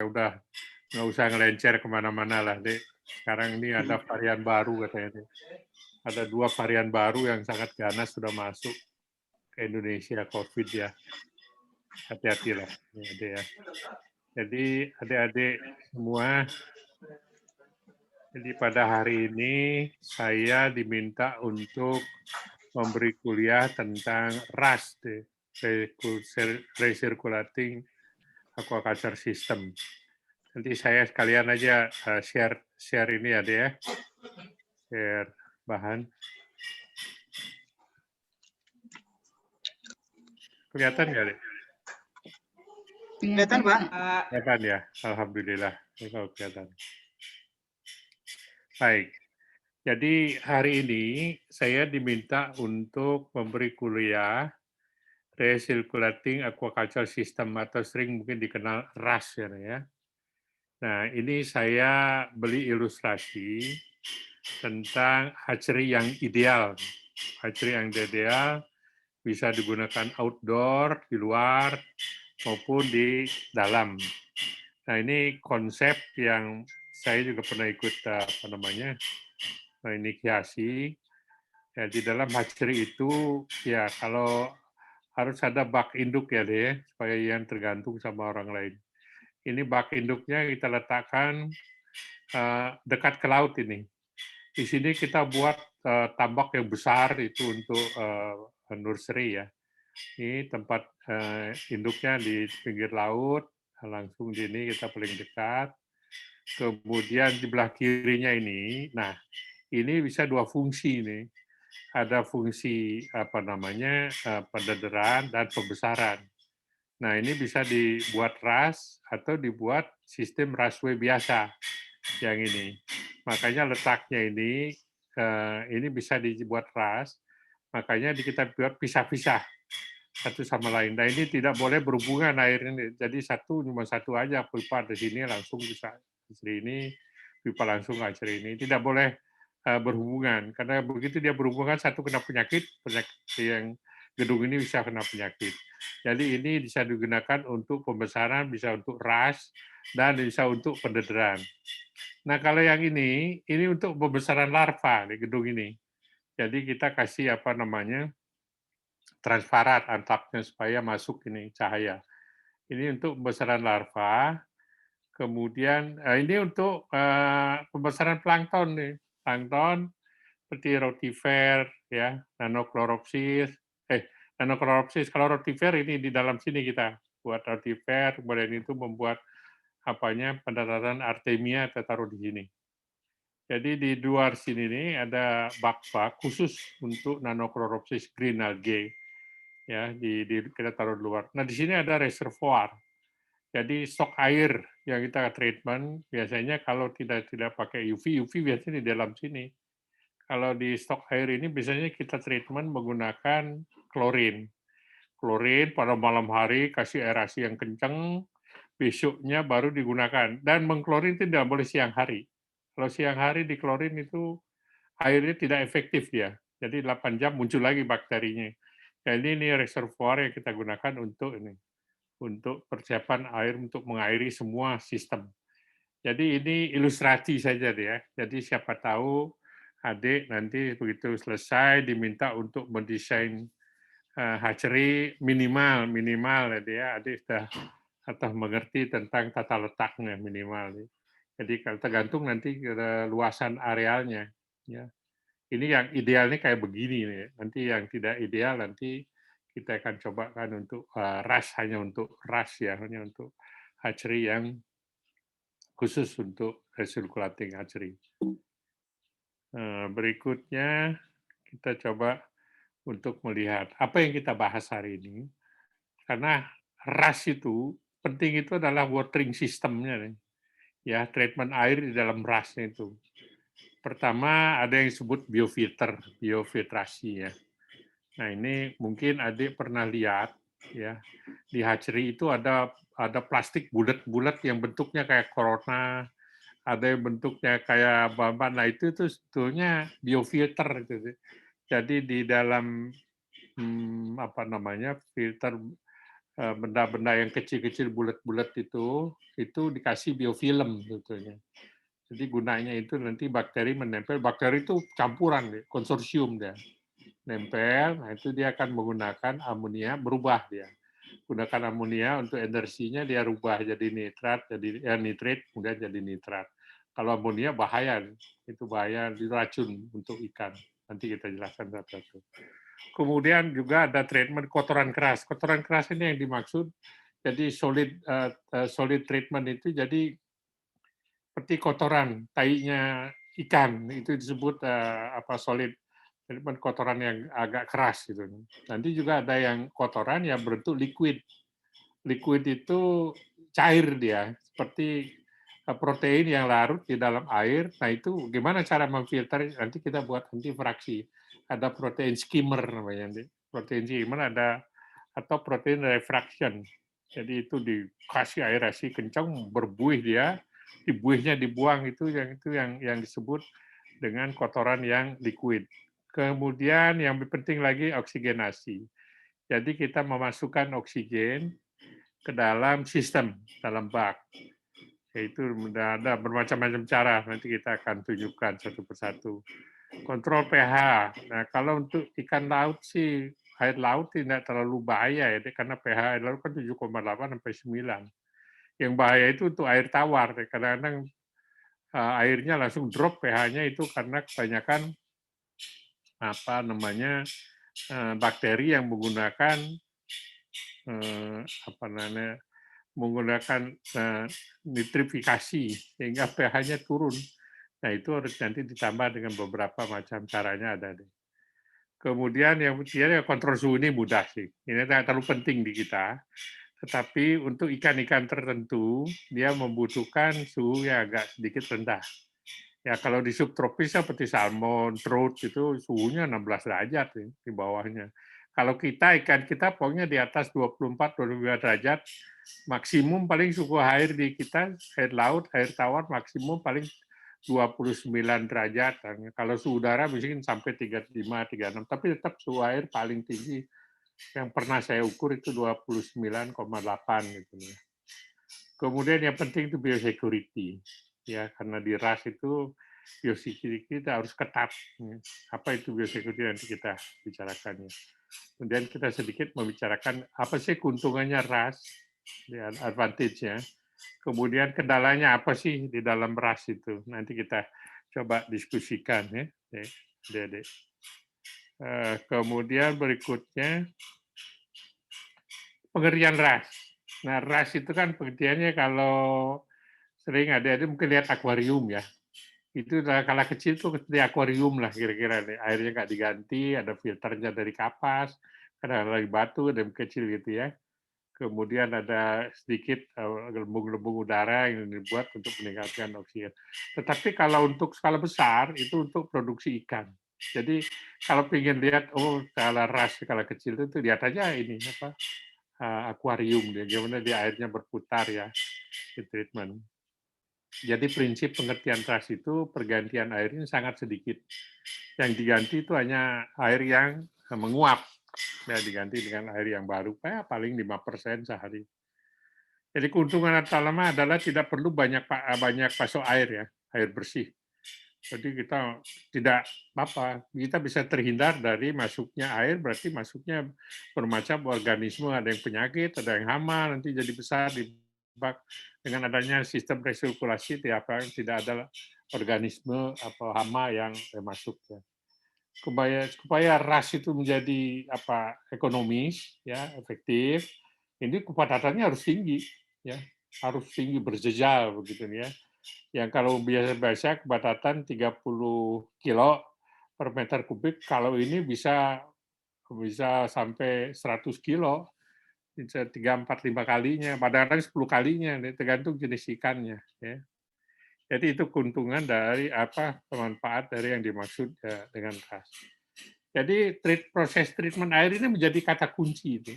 udah nggak usah ngelencer kemana-mana lah, Dek. Sekarang ini ada varian baru katanya, Dek. Ada 2 varian baru yang sangat ganas sudah masuk ke Indonesia, COVID ya. Hati-hatilah, ya, Dek ya. Jadi adik-adik semua, jadi pada hari ini saya diminta untuk memberi kuliah tentang RAS, Dek. Recirculating Aquaculture System. Nanti saya sekalian aja share ini ya, Dek ya. Share bahan. Kelihatan nggak, Dek? Kelihatan, Pak. Kelihatan ya, alhamdulillah. Ini kalau kelihatan. Baik. Jadi hari ini saya diminta untuk memberi kuliah Recirculating Aquaculture System atau sering mungkin dikenal RAS ya. Nah, ini saya beli ilustrasi tentang hatchery yang ideal. Hatchery yang ideal bisa digunakan outdoor, di luar, maupun di dalam. Nah, ini konsep yang saya juga pernah ikut inisiasi. Ya, di dalam hatchery itu ya kalau harus ada bak induk ya deh, supaya yang tergantung sama orang lain. Ini bak induknya kita letakkan dekat ke laut ini. Di sini kita buat tambak yang besar itu untuk nursery ya. Ini tempat induknya di pinggir laut, langsung di ini kita paling dekat. Kemudian di belah kirinya ini, nah ini bisa 2 fungsi nih. Ada fungsi pendederan dan pembesaran. Nah ini bisa dibuat RAS atau dibuat sistem RASW biasa yang ini. Makanya letaknya ini bisa dibuat RAS, makanya kita buat pisah-pisah satu sama lain. Nah ini tidak boleh berhubungan air ini. Jadi cuma satu aja pipa di sini langsung bisa di ini, pipa langsung ke ini. Tidak boleh berhubungan karena begitu dia berhubungan satu kena penyakit yang gedung ini bisa kena penyakit. Jadi ini bisa digunakan untuk pembesaran, bisa untuk RAS dan bisa untuk pendederan. Nah kalau yang ini untuk pembesaran larva di gedung ini. Jadi kita kasih transparan atapnya supaya masuk ini cahaya. Ini untuk pembesaran larva. Kemudian ini untuk pembesaran plankton nih. Plankton seperti rotifer ya, Nanochloropsis. Nanochloropsis kalau rotifer ini di dalam sini kita buat rotifer, kemudian itu membuat pendaratan artemia kita taruh di sini. Jadi di luar sini nih ada bak-bak khusus untuk Nanochloropsis green algae. Ya, kita taruh di luar. Nah, di sini ada reservoir. Jadi stok air yang kita treatment biasanya kalau tidak pakai UV biasanya di dalam sini. Kalau di stok air ini biasanya kita treatment menggunakan klorin. Klorin pada malam hari kasih aerasi yang kencang, besoknya baru digunakan. Dan mengklorin tidak boleh siang hari. Kalau siang hari di klorin itu airnya tidak efektif ya. Jadi 8 jam muncul lagi bakterinya. Jadi ini reservoir yang kita gunakan untuk persiapan air untuk mengairi semua sistem. Jadi ini ilustrasi saja ya. Jadi siapa tahu adik nanti begitu selesai diminta untuk mendesain hatchery minimal ya adik sudah atau mengerti tentang tata letaknya minimal. Jadi kalau tergantung nanti luasan arealnya. Ya. Ini yang idealnya kayak begini nih. Nanti yang tidak ideal nanti kita akan cobakan untuk hanya untuk RAS ya, hanya untuk hatchery yang khusus untuk recirculating hatchery. Berikutnya kita coba untuk melihat apa yang kita bahas hari ini. Karena RAS itu penting itu adalah watering systemnya nih. Ya, treatment air di dalam RAS-nya itu. Pertama ada yang disebut biofiltrasi ya. Nah ini mungkin adik pernah lihat ya di hatchery itu ada plastik bulat-bulat yang bentuknya kayak corona, ada yang bentuknya kayak bamban. Nah itu sebetulnya biofilter gitu. Jadi di dalam filter benda-benda yang kecil-kecil bulat-bulat itu dikasih biofilm sebetulnya. Jadi gunanya itu nanti bakteri menempel, bakteri itu campuran, konsorsium dia. Nempel, nah itu dia akan menggunakan amonia, berubah dia. Gunakan amonia untuk energinya dia rubah jadi nitrat, jadi nitrit, kemudian jadi nitrat. Kalau amonia bahaya, itu bahaya, itu racun untuk ikan. Nanti kita jelaskan satu-satu. Kemudian juga ada treatment kotoran keras. Kotoran keras ini yang dimaksud, jadi solid treatment itu jadi seperti kotoran, tainya ikan, itu disebut solid treatment, kotoran yang agak keras gitu. Nanti juga ada yang kotoran yang berbentuk liquid. Liquid itu cair dia, seperti protein yang larut di dalam air. Nah itu gimana cara memfilter? Nanti kita buat nanti fraksi. Ada protein skimmer namanya. Protein skimmer ada atau protein refraction. Jadi itu dikasih air kencang, berbuih dia, dibuihnya dibuang itu yang disebut dengan kotoran yang liquid. Kemudian yang lebih penting lagi oksigenasi. Jadi kita memasukkan oksigen ke dalam sistem, dalam bak. Yaitu ada bermacam-macam cara, nanti kita akan tunjukkan satu persatu. Kontrol pH. Nah, kalau untuk ikan laut sih, air laut tidak terlalu bahaya ya, karena pH air laut kan 7,8 sampai 9. Yang bahaya itu untuk air tawar. Kadang-kadang airnya langsung drop pH-nya itu karena kebanyakan bakteri yang menggunakan nitrifikasi sehingga pH-nya turun. Nah itu harus nanti ditambah dengan beberapa macam caranya ada deh. Kemudian yang ketiga kontrol suhu ini mudah sih. Ini tidak terlalu penting di kita. Tetapi untuk ikan-ikan tertentu dia membutuhkan suhu yang agak sedikit rendah. Ya kalau di subtropis seperti salmon, trout itu suhunya 16 derajat di bawahnya. Kalau ikan kita pokoknya di atas 24-25 derajat, maksimum paling suhu air di kita, air laut, air tawar maksimum paling 29 derajat. Kalau suhu udara mungkin sampai 35, 36, tapi tetap suhu air paling tinggi yang pernah saya ukur itu 29,8 gitu. Kemudian yang penting itu biosecurity. Ya, karena di RAS itu biosecurity kita harus ketat. Apa itu biosecurity nanti kita bicarakannya. Kemudian kita sedikit membicarakan apa sih keuntungannya RAS, advantage-nya. Kemudian kendalanya apa sih di dalam RAS itu. Nanti kita coba diskusikan ya, Dede. Kemudian berikutnya pengertian RAS. Nah, RAS itu kan pengertiannya kalau sering adik-adik mungkin lihat akuarium ya. Itu kala kecil tuh di akuarium lah kira-kira. Airnya nggak diganti, ada filternya dari kapas, ada dari batu, ada yang kecil gitu ya. Kemudian ada sedikit gelembung-gelembung udara yang dibuat untuk meningkatkan oksigen. Tetapi kalau untuk skala besar, itu untuk produksi ikan. Jadi kalau ingin lihat, skala RAS, skala kecil itu lihat aja ini, akuarium, gimana dia airnya berputar ya, di treatment. Jadi prinsip pengertian RAS itu pergantian airnya sangat sedikit. Yang diganti itu hanya air yang menguap, ya diganti dengan air yang baru, paling 5% sehari. Jadi keuntungan utama adalah tidak perlu banyak pasok air ya, air bersih. Jadi kita tidak kita bisa terhindar dari masuknya air, berarti masuknya bermacam organisme, ada yang penyakit, ada yang hama, nanti jadi besar di bak. Dengan adanya sistem resirkulasi, tidak ada organisme atau hama yang masuk. Supaya RAS itu menjadi ekonomis, ya efektif, ini kepadatannya harus tinggi, ya harus tinggi berjejal begitu ya. Yang kalau biasa kepadatan 30 kilo per meter kubik, kalau ini bisa sampai 100 kilo, bisa 3, 4, 5 kalinya, kadang-kadang 10 kalinya, tergantung jenis ikannya. Ya. Jadi itu keuntungan dari pemanfaat dari yang dimaksud ya, dengan RAS. Jadi proses treatment air ini menjadi kata kunci itu.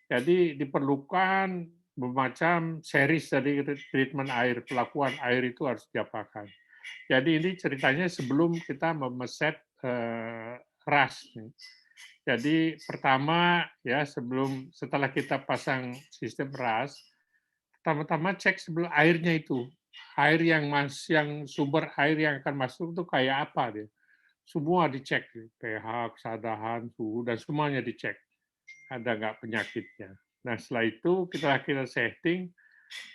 Jadi diperlukan bermacam series dari treatment air, pelakuan air itu harus diapakan. Jadi ini ceritanya sebelum kita memeset RAS. Jadi pertama ya setelah kita pasang sistem RAS, pertama-tama cek sebelum airnya itu, air yang sumber air yang akan masuk itu kayak apa dia. Semua dicek, pH, kesadahan, suhu, dan semuanya dicek. Ada nggak penyakitnya. Nah setelah itu kita setting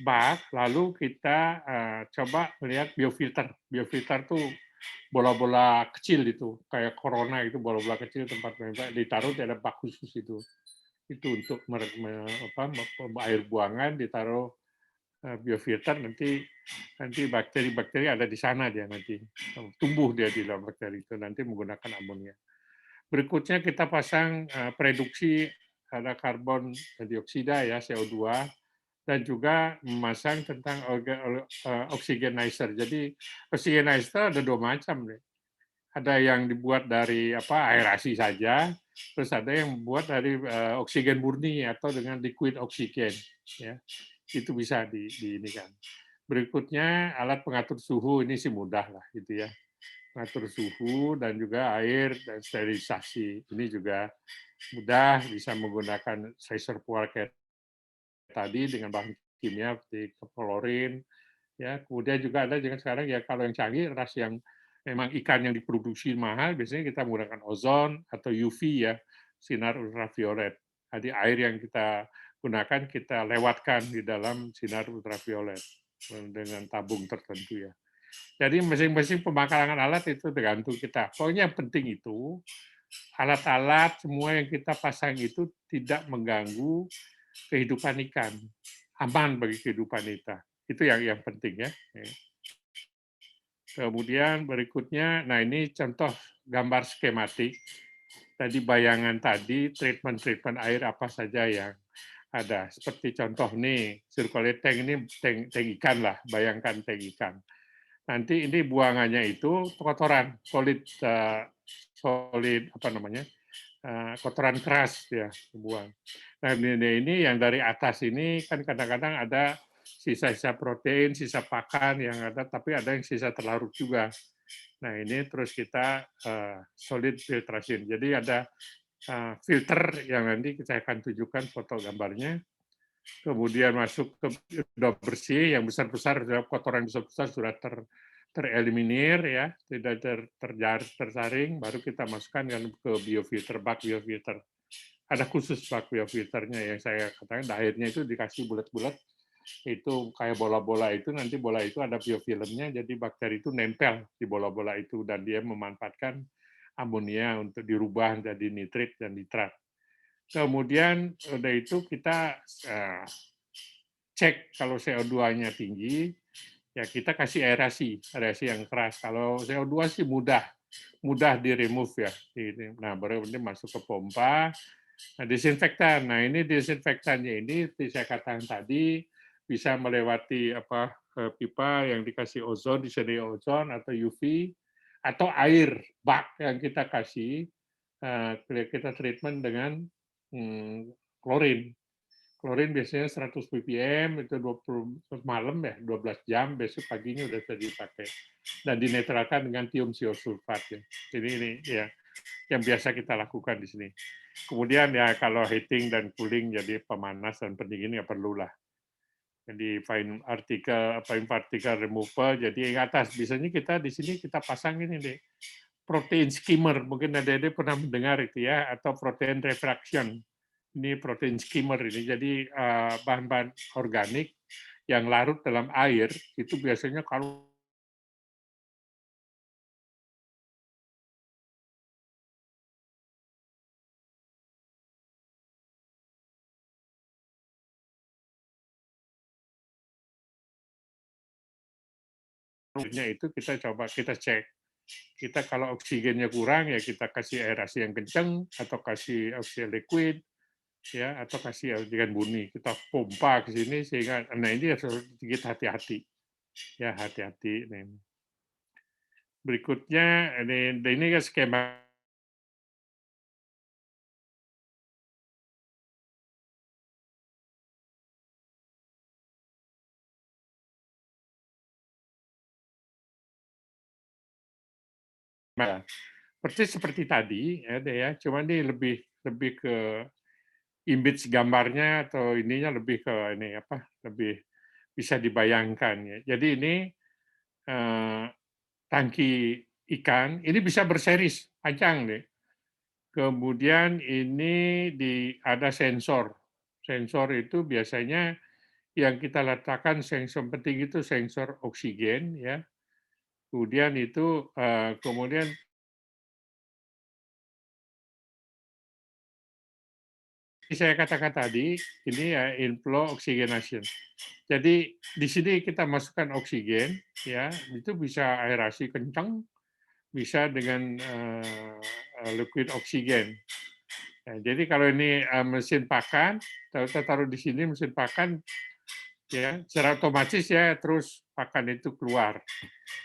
bak, lalu kita coba melihat biofilter. Biofilter tuh bola-bola kecil itu, kayak corona itu bola-bola kecil tempat ditaruh di ada bak khusus itu. Itu untuk air buangan ditaruh biofilter nanti bakteri-bakteri ada di sana dia nanti tumbuh dia di dalam bakteri itu nanti menggunakan amonia. Berikutnya kita pasang reduksi ada karbon dioksida ya CO2 dan juga memasang tentang oxygenizer. Jadi oxygenizer ada dua macam nih. Ada yang dibuat dari aerasi saja, terus ada yang dibuat dari oksigen murni atau dengan liquid oksigen. Ya, itu bisa di ini kan. Berikutnya alat pengatur suhu ini sih mudah lah gitu ya. Pengatur suhu dan juga air dan sterilisasi ini juga mudah bisa menggunakan reservoir kayak tadi dengan bahan kimia seperti klorin. Ya, kemudian juga ada juga sekarang ya kalau yang canggih ras yang memang ikan yang diproduksi mahal biasanya kita menggunakan ozon atau UV ya, sinar ultraviolet. Jadi air yang kita gunakan kita lewatkan di dalam sinar ultraviolet dengan tabung tertentu ya. Jadi masing-masing pemakarangan alat itu tergantung kita. Pokoknya yang penting itu alat-alat semua yang kita pasang itu tidak mengganggu kehidupan ikan, aman bagi kehidupan kita. Itu yang penting ya. Kemudian berikutnya, nah ini contoh gambar skematik. Tadi bayangan tadi treatment air apa saja yang ada. Seperti contoh nih, circulate tank ini tank ikan lah, bayangkan tank ikan. Nanti ini buangannya itu kotoran solid apa namanya? Kotoran keras ya buang. Nah ini yang dari atas ini kan kadang-kadang ada sisa-sisa protein, sisa pakan yang ada, tapi ada yang sisa terlarut juga. Nah ini terus kita solid filtration. Jadi ada filter yang nanti kita akan tunjukkan foto gambarnya. Kemudian masuk ke udah bersih, yang besar-besar, kotoran besar-besar sudah tereliminir ya, tidak tersaring, baru kita masukkan ke biofilter, bak biofilter. Ada khusus bak biofilternya yang saya katakan, airnya itu dikasih bulat-bulat, itu kayak bola-bola itu, nanti bola itu ada biofilmnya, jadi bakteri itu nempel di bola-bola itu, dan dia memanfaatkan amonia untuk dirubah jadi nitrit dan nitrat. Kemudian udah itu kita cek kalau CO2-nya tinggi, ya kita kasih aerasi yang keras. Kalau CO2 sih mudah di remove ya. Nah baru ini masuk ke pompa. Nah disinfektan. Nah ini disinfektannya ini saya katakan tadi bisa melewati pipa yang dikasih ozon, disediakan ozon atau UV atau air bak yang kita kasih kita treatment dengan klorin. Klorin biasanya 100 ppm itu 20 malam ya 12 jam, besok paginya udah bisa dipakai dan dinetralkan dengan tium sulfat ya. Jadi ini ya yang biasa kita lakukan di sini. Kemudian ya kalau heating dan cooling jadi pemanas dan pendingin ya perlulah. Jadi fine particle removal jadi yang atas biasanya kita di sini kita pasang ini deh protein skimmer, mungkin ada pernah mendengar itu ya, atau protein refraction. Ini protein skimmer ini, jadi bahan-bahan organik yang larut dalam air, itu biasanya kalau itu kita cek. Kita kalau oksigennya kurang ya kita kasih aerasi yang kencang atau kasih oksigen liquid ya atau kasih oksigen murni. Kita pompa ke sini sehingga nah ini harus sedikit hati-hati. Ya hati-hati. Berikutnya ini kan skema persis seperti tadi ada ya, cuma ini lebih lebih ke image gambarnya atau ininya lebih ke ini apa, lebih bisa dibayangkan ya. Jadi ini eh, tangki ikan, ini bisa berseris panjang deh. Kemudian ini ada sensor. Sensor itu biasanya yang kita letakkan sensor penting itu sensor oksigen ya. Kemudian itu kemudian saya katakan tadi ini ya inflow oxygenation. Jadi di sini kita masukkan oksigen ya, itu bisa aerasi kencang, bisa dengan liquid oksigen. Nah, jadi kalau ini mesin pakan, kita taruh di sini mesin pakan ya, secara otomatis ya terus pakan itu keluar.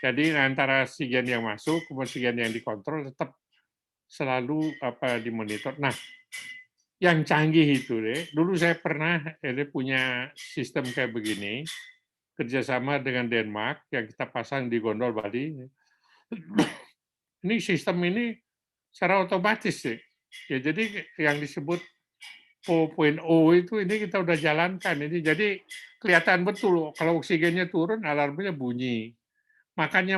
Jadi antara oksigen yang masuk, kemudian yang dikontrol tetap selalu dimonitor. Nah, yang canggih itu deh, dulu saya pernah punya sistem kayak begini, kerjasama dengan Denmark yang kita pasang di Gondol Bali. Ini sistem ini secara otomatis sih. Ya, jadi yang disebut 4.0 itu ini kita udah jalankan ini. Jadi kelihatan betul kalau oksigennya turun alarmnya bunyi. Makanya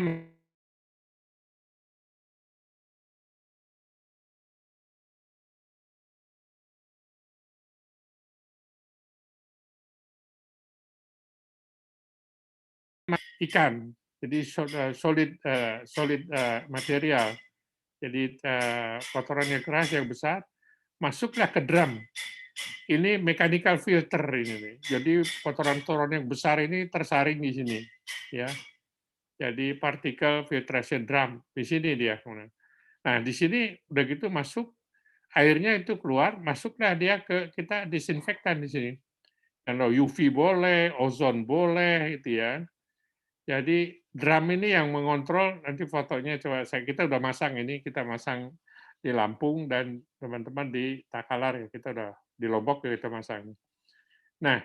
ikan. Jadi solid material. Jadi kotoran yang keras yang besar masuklah ke drum. Ini mechanical filter ini nih. Jadi kotoran-kotoran yang besar ini tersaring di sini, ya. Jadi particle filtration drum di sini dia. Nah di sini udah gitu masuk airnya itu keluar, masuklah dia ke kita disinfektan di sini. Kalau UV boleh, ozon boleh, itu ya. Jadi drum ini yang mengontrol nanti fotonya coba kita udah masang ini kita masang di Lampung dan teman-teman di Takalar ya kita udah di Lombok ya kita masang. Nah,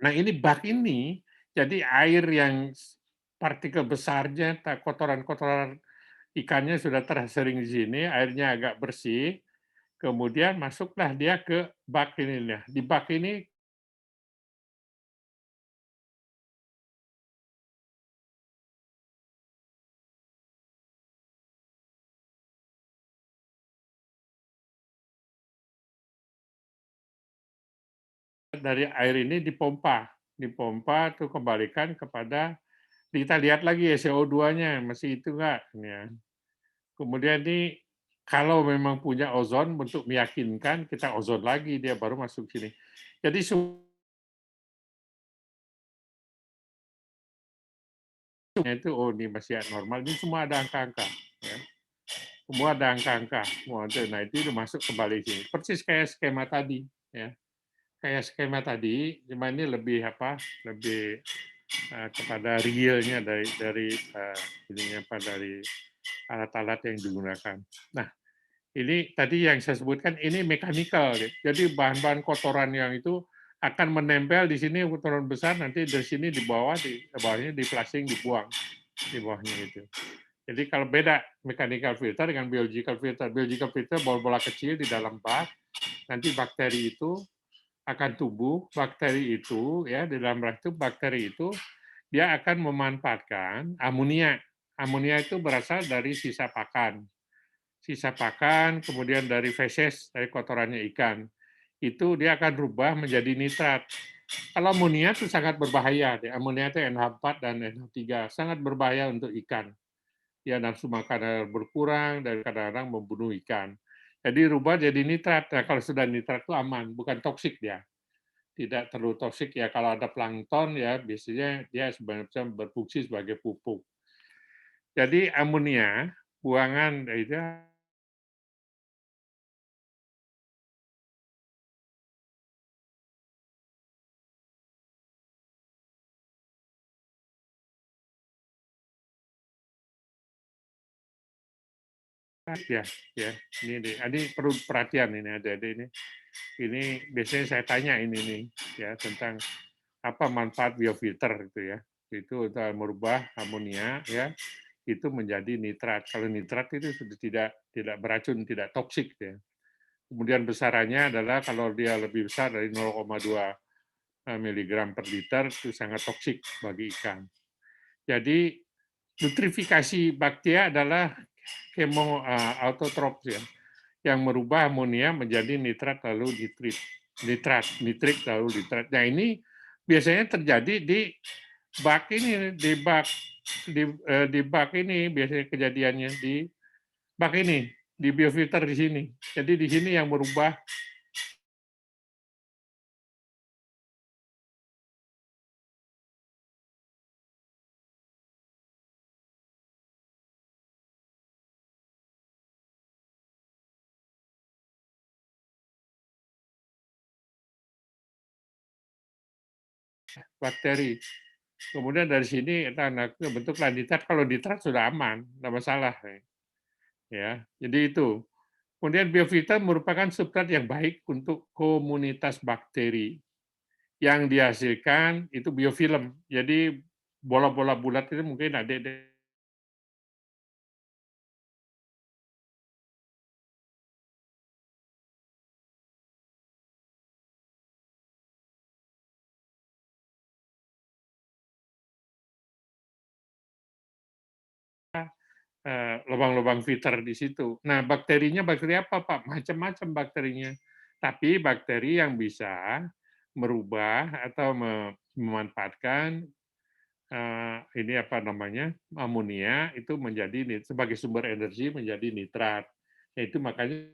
ini bak ini jadi air yang partikel besarnya kotoran-kotoran ikannya sudah tersering di sini, airnya agak bersih, kemudian masuklah dia ke bak ini. Nah, di bak ini dari air ini dipompa tuh kembalikan kepada kita lihat lagi ya CO2-nya masih itu enggak ya. Kemudian ini kalau memang punya ozon untuk meyakinkan kita ozon lagi dia baru masuk sini. Jadi itu oh ini masih normal ini semua ada angka-angka ya. Semua ada angka-angka. Nah itu udah masuk kembali sini. Persis kayak skema tadi ya. Kayak skema tadi, cuma ini lebih lebih kepada realnya dari ininya apa dari alat-alat yang digunakan. Nah, ini tadi yang saya sebutkan ini mekanikal, jadi bahan-bahan kotoran yang itu akan menempel di sini kotoran besar nanti dari sini di bawahnya di flushing dibuang di bawahnya itu. Jadi kalau beda mechanical filter dengan biological filter bola-bola kecil di dalam bak, nanti bakteri itu akan tumbuh, bakteri itu ya di dalam bak itu bakteri itu dia akan memanfaatkan amonia. Amonia itu berasal dari sisa pakan, kemudian dari feses, dari kotorannya ikan. Itu dia akan rubah menjadi nitrat. Kalau amonia itu sangat berbahaya. Amonia itu NH4 dan NH3, sangat berbahaya untuk ikan. Dia nafsu makan berkurang dan kadang-kadang membunuh ikan. Jadi rubah jadi nitrat. Nah, kalau sudah nitrat itu aman, bukan toksik dia. Tidak terlalu toksik ya. Kalau ada plankton ya biasanya dia sebenarnya berfungsi sebagai pupuk. Jadi amonia buangan itu ya, ya. Ini perlu perhatian ini ada ini. Ini biasanya saya tanya ini nih ya tentang apa manfaat biofilter itu ya. Itu untuk merubah amonia ya. itu menjadi nitrat. Kalau nitrat itu sudah tidak beracun, tidak toksik ya. Kemudian besarannya adalah kalau dia lebih besar dari 0,2 miligram per liter itu sangat toksik bagi ikan. Jadi nutrifikasi bakteria adalah autotrof ya, yang merubah amonia menjadi nitrat lalu nitrik lalu nitrat. Nah ini biasanya terjadi di bak ini, di bak ini biasanya kejadiannya di bak ini, di biofilter di sini. Jadi di sini yang merubah bakteri. Kemudian dari sini kita bentuk nitrat. Kalau nitrat sudah aman, tidak masalah. Ya, jadi itu. Kemudian biofilter merupakan substrat yang baik untuk komunitas bakteri. Yang dihasilkan itu biofilm. Jadi bola-bola bulat itu mungkin ada lubang-lubang filter di situ. Nah, bakterinya bakteri apa, Pak? Macam-macam bakterinya. Tapi bakteri yang bisa merubah atau memanfaatkan ini apa namanya amonia itu menjadi sebagai sumber energi menjadi nitrat. Itu makanya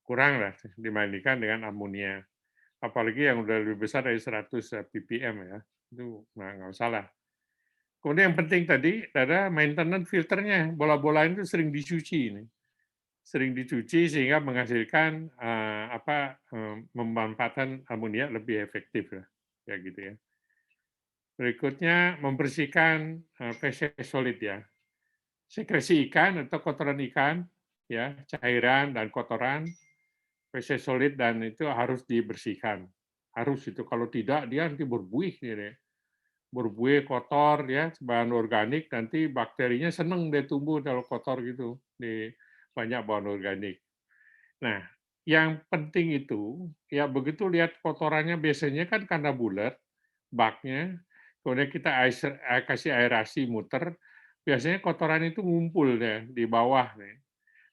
kurang lah dibandingkan dengan amonia. Apalagi yang udah lebih besar dari 100 ppm ya, itu nggak salah. Kemudian yang penting tadi ada maintenance filternya, bola-bola itu sering dicuci ini. Sering dicuci sehingga menghasilkan memanfaatkan amonia lebih efektif lah, ya gitu ya. Berikutnya membersihkan feses solid ya. Sekresi ikan atau kotoran ikan, ya cairan dan kotoran, feses solid dan itu harus dibersihkan. Harus itu kalau tidak dia nanti berbuih gitu ya. Berbuih kotor ya, bahan organik nanti bakterinya seneng dia tumbuh kalau kotor gitu di banyak bahan organik. Nah, yang penting itu ya begitu lihat kotorannya biasanya kan karena bulat baknya, kemudian kita kasih aerasi muter, biasanya kotoran itu ngumpul ya di bawah nih.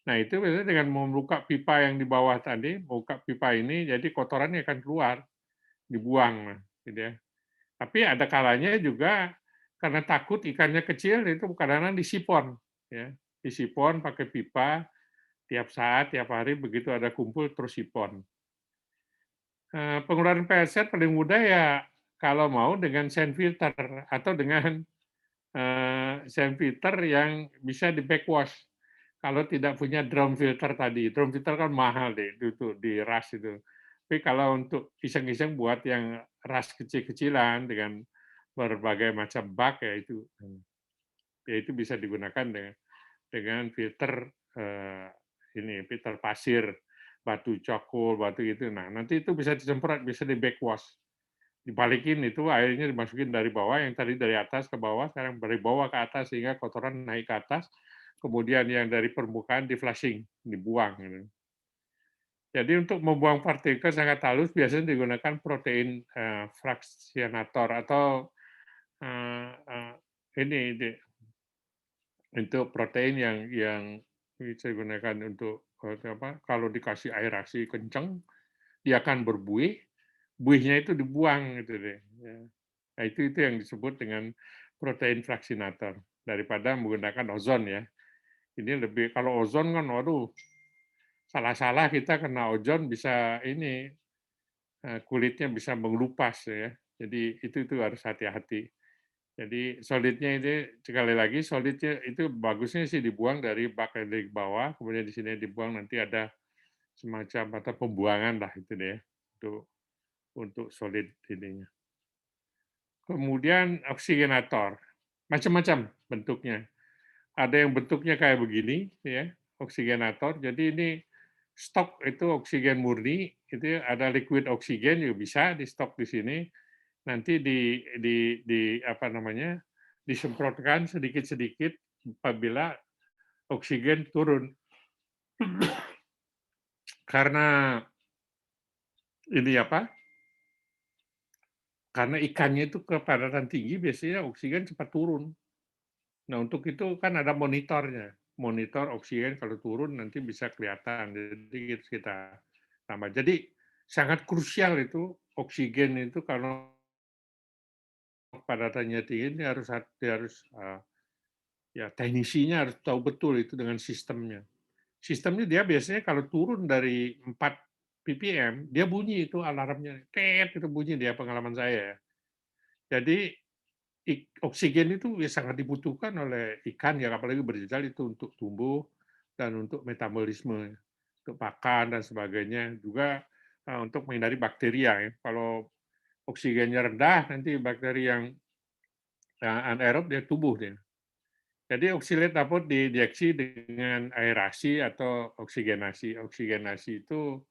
Nah, itu biasanya dengan membuka pipa yang di bawah tadi, buka pipa ini jadi kotorannya akan keluar, dibuang gitu ya. Tapi ada kalanya juga karena takut ikannya kecil itu kadang-kadang disipon ya. Disipon pakai pipa tiap saat, tiap hari begitu ada kumpul terus sipon. Pengeluaran PSR paling mudah ya kalau mau dengan sand filter atau dengan sand filter yang bisa di backwash. Kalau tidak punya drum filter tadi, drum filter kan mahal deh itu di ras itu. Tapi kalau untuk iseng-iseng buat yang ras kecil-kecilan dengan berbagai macam bak ya itu bisa digunakan dengan filter ini filter pasir, batu cokul, batu itu. Nah, nanti itu bisa disemprot, bisa di backwash. Dibalikin itu airnya dimasukin dari bawah, yang tadi dari atas ke bawah, sekarang dari bawah ke atas sehingga kotoran naik ke atas. Kemudian yang dari permukaan di flushing, dibuang. Gitu. Jadi untuk membuang partikel sangat halus biasanya digunakan protein fraksionator atau uh, uh, ini untuk protein yang bisa digunakan untuk apa? Kalau dikasih aerasi kencang, dia akan berbuih, buihnya itu dibuang gitu deh. Ya. Nah, itu yang disebut dengan protein fraksinator daripada menggunakan ozon ya. Ini lebih kalau ozon kan waduh salah-salah kita kena ozon bisa ini kulitnya bisa mengelupas ya. Jadi itu harus hati-hati. Jadi solidnya ini sekali lagi solidnya itu bagusnya sih dibuang dari bak yang di bawah, kemudian di sini dibuang nanti ada semacam atau pembuangan lah itu deh untuk solid ininya. Kemudian oksigenator, macam-macam bentuknya. Ada yang bentuknya kayak begini, ya, oksigenator. Jadi ini stok itu oksigen murni, itu ada liquid oksigen juga bisa di stok di sini. Nanti di apa namanya disemprotkan sedikit-sedikit apabila oksigen turun. Karena ini apa? Karena ikannya itu kepadatan tinggi, biasanya oksigen cepat turun. Nah, untuk itu kan ada monitornya. Monitor oksigen kalau turun nanti bisa kelihatan. Jadi kita tambah. Jadi sangat krusial itu oksigen itu kalau kepadatannya tinggi ini harus ya teknisinya harus tahu betul itu dengan sistemnya. Sistemnya dia biasanya kalau turun dari 4 ppm, dia bunyi itu alarmnya. Tet, itu bunyi dia pengalaman saya ya. Jadi oksigen itu ya sangat dibutuhkan oleh ikan ya, apalagi berjejal itu untuk tumbuh dan untuk metabolisme, untuk pakan dan sebagainya. Juga untuk menghindari bakteri ya. Kalau oksigennya rendah, nanti bakteri yang anaerob dia tumbuh dia. Jadi oksilat dapat diinjeksi dengan aerasi atau oksigenasi. Oksigenasi itu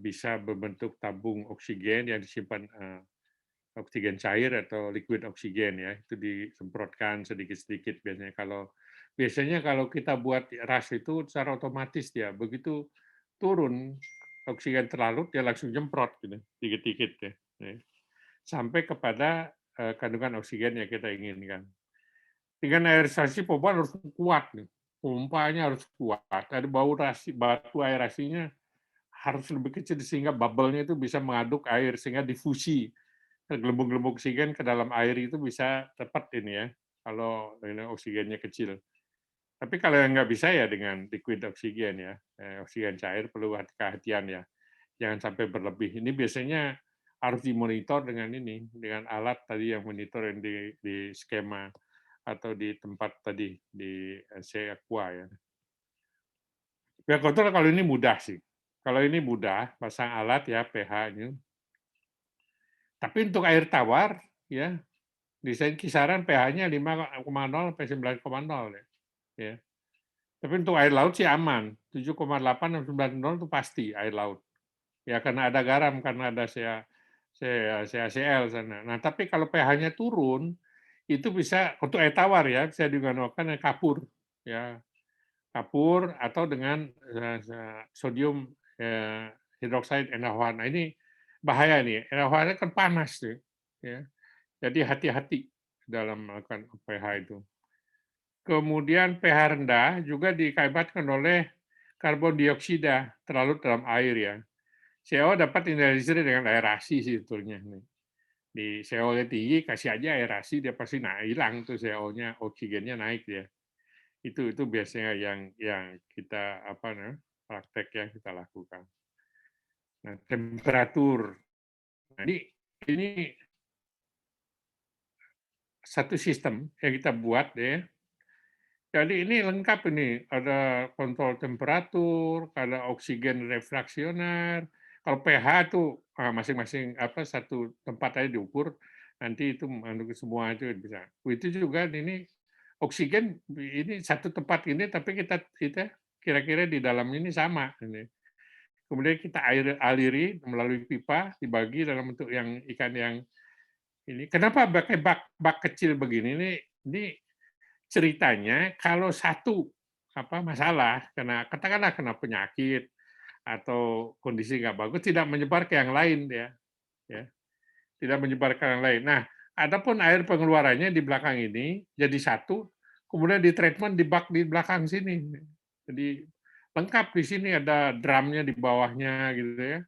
bisa berbentuk tabung oksigen yang disimpan oksigen cair atau liquid oksigen ya, itu disemprotkan sedikit-sedikit biasanya kalau kita buat ras itu secara otomatis dia begitu turun oksigen terlalu dia langsung jemprot gitu, dikit-dikit ya, sampai kepada kandungan oksigen yang kita inginkan. Dengan aerasi pompa harus kuat nih, pompanya harus kuat, ada batu aerasinya harus lebih kecil sehingga bubble-nya itu bisa mengaduk air sehingga difusi gelembung-gelembung oksigen ke dalam air itu bisa tepat ini ya, kalau ini oksigennya kecil. Tapi kalau yang nggak bisa ya dengan liquid oksigen ya, oksigen cair perlu kehati-hatian ya, jangan sampai berlebih. Ini biasanya harus dimonitor dengan ini, dengan alat tadi yang monitor yang di skema atau di tempat tadi di Aqua ya. Pihak kontrol kalau ini mudah sih. Kalau ini mudah, pasang alat ya pH-nya. Tapi untuk air tawar ya desain kisaran pH-nya 5,0 sampai 9,0 ya. Tapi untuk air laut sih aman, 7,8 sampai 9,0 itu pasti air laut. Ya karena ada garam, karena ada CaCl sana. Nah, tapi kalau pH-nya turun, itu bisa untuk air tawar ya, bisa digunakan kapur ya. Kapur atau dengan sodium hidroksida NaOH. Nah, ini bahaya nih. NaOH kan panas tuh ya. Jadi hati-hati dalam melakukan pH itu. Kemudian pH rendah juga diakibatkan oleh karbon dioksida terlalu dalam air ya. CO dapat diintegrasi dengan aerasi sih sebetulnya. Di CO-nya tinggi, kasih aja aerasi, dia pasti hilang tuh CO-nya, oksigennya naik dia. Itu biasanya yang kita praktek yang kita lakukan. Nah, temperatur. Nah, ini satu sistem yang kita buat ya. Jadi ini lengkap ini, ada kontrol temperatur, ada oksigen refraksioner. Kalau pH itu masing-masing satu tempat aja diukur, nanti itu semua itu bisa. Itu juga ini oksigen ini satu tempat ini, tapi kita kira-kira di dalam ini sama. Ini. Kemudian kita aliri melalui pipa, dibagi dalam bentuk yang ikan yang ini. Kenapa pakai bak kecil begini? Ini ceritanya kalau satu masalah katakanlah kena penyakit atau kondisi nggak bagus tidak menyebar ke yang lain ya tidak menyebar ke yang lain. Nah, adapun air pengeluarannya di belakang ini jadi satu, kemudian di treatment di bak di belakang sini. Jadi lengkap di sini ada drumnya di bawahnya gitu ya.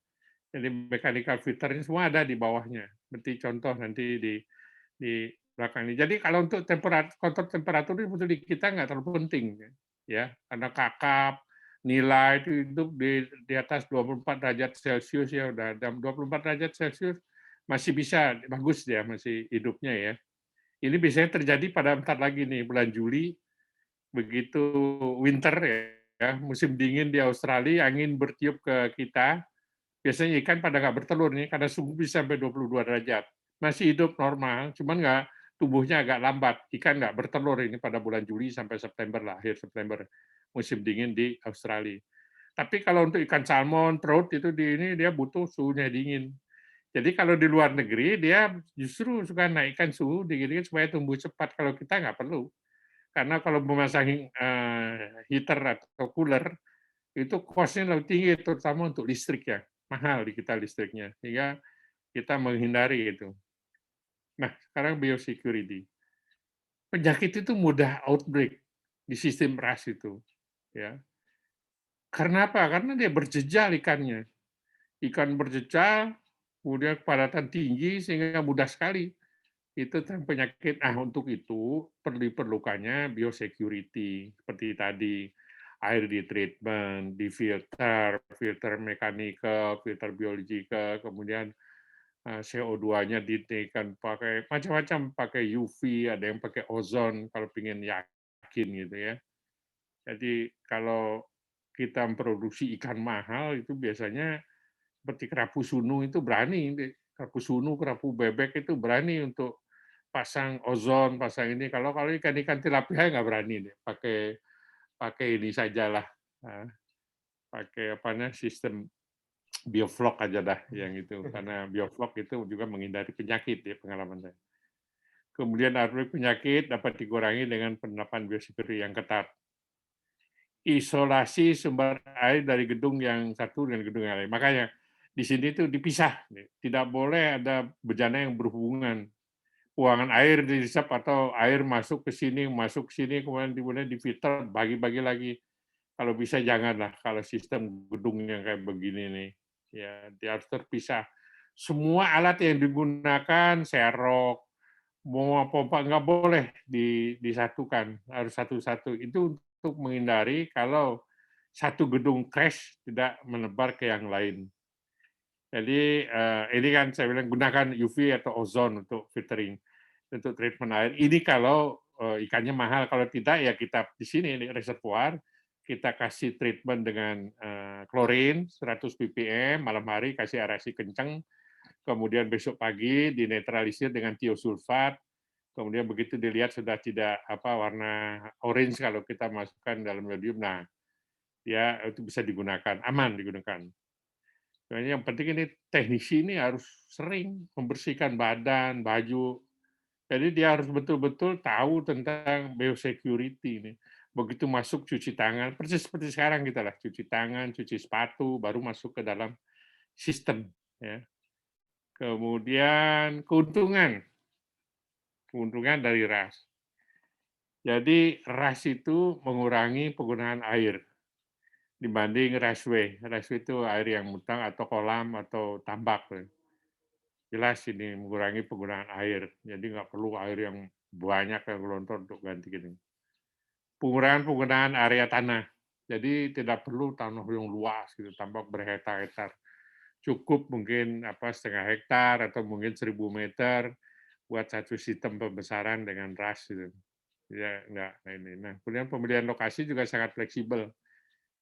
Jadi mechanical filternya semua ada di bawahnya. Seperti contoh nanti di belakang ini. Jadi kalau untuk kontrol temperatur itu kita nggak terlalu penting ya, karena kakap nilai itu di atas 24 derajat Celcius ya udah 24 derajat Celcius masih bisa bagus ya masih hidupnya ya. Ini biasanya terjadi pada bentar lagi nih bulan Juli begitu winter ya musim dingin di Australia, angin bertiup ke kita, biasanya ikan pada nggak bertelur nih, karena suhu bisa sampai 22 derajat. Masih hidup normal, cuman nggak tubuhnya agak lambat. Ikan nggak bertelur ini pada bulan Juli sampai September lah, akhir September, musim dingin di Australia. Tapi kalau untuk ikan salmon, trout itu ini dia butuh suhunya dingin. Jadi kalau di luar negeri dia justru suka naikkan suhu dingin supaya tumbuh cepat. Kalau kita nggak perlu. Karena kalau memasang heater atau cooler itu cost-nya lebih tinggi terutama untuk listrik ya. Mahal di kita listriknya. Sehingga kita menghindari itu. Nah, sekarang biosecurity. Penyakit itu mudah outbreak di sistem RAS itu, ya. Karena apa? Karena dia berjejal ikannya. Ikan berjejal, kemudian kepadatan tinggi sehingga mudah sekali itu penyakit. Nah, untuk itu diperlukannya biosecurity seperti tadi, air di treatment, di filter, filter mechanical, filter biological, kemudian CO2-nya dinaikkan pakai macam-macam, pakai UV, ada yang pakai ozon kalau ingin yakin gitu ya. Jadi kalau kita memproduksi ikan mahal itu biasanya seperti kerapu sunu itu berani, kerapu sunu, kerapu bebek itu berani untuk pasang ozon, pasang ini. Kalau kalau ikan-ikan tilapia nggak berani deh, pakai pakai ini sajalah, pakai apa namanya sistem bioflok aja dah yang itu, karena bioflok itu juga menghindari penyakit ya pengalaman saya. Kemudian outbreak penyakit dapat dikurangi dengan penerapan biosecurity yang ketat. Isolasi sumber air dari gedung yang satu dengan gedung yang lain. Makanya di sini itu dipisah, tidak boleh ada bejana yang berhubungan. Buangan air dihisap atau air masuk ke sini, kemudian difilter, bagi-bagi lagi. Kalau bisa janganlah, kalau sistem gedung yang kayak begini nih, ya dia harus terpisah. Semua alat yang digunakan, serok, mau pompa nggak boleh disatukan, harus satu-satu. Itu untuk menghindari kalau satu gedung crash tidak menebar ke yang lain. Jadi ini kan saya bilang gunakan UV atau ozon untuk filtering, untuk treatment air. Ini kalau ikannya mahal, kalau tidak ya kita di sini di reservoir kita kasih treatment dengan klorin 100 ppm, malam hari kasih aerasi kencang, kemudian besok pagi dinetralisir dengan tiosulfat, kemudian begitu dilihat sudah tidak warna orange kalau kita masukkan dalam medium, nah ya itu bisa digunakan, aman digunakan. Nah, yang penting ini teknisi ini harus sering membersihkan badan, baju. Jadi dia harus betul-betul tahu tentang biosecurity ini. Begitu masuk cuci tangan, persis seperti sekarang kita lah, cuci tangan, cuci sepatu, baru masuk ke dalam sistem. Ya. Kemudian keuntungan dari RAS. Jadi RAS itu mengurangi penggunaan air dibanding raceway. Raceway itu air yang mutang atau kolam atau tambak. Jelas ini mengurangi penggunaan air. Jadi nggak perlu air yang banyak yang gelontor untuk ganti gini. Pengurangan penggunaan area tanah. Jadi tidak perlu tanah yang luas gitu, tambak berhektar-hektar. Cukup mungkin setengah hektar atau mungkin 1.000 meter buat satu sistem pembesaran dengan ras gitu. Ya enggak. Nah ini. Nah, kemudian pemilihan lokasi juga sangat fleksibel.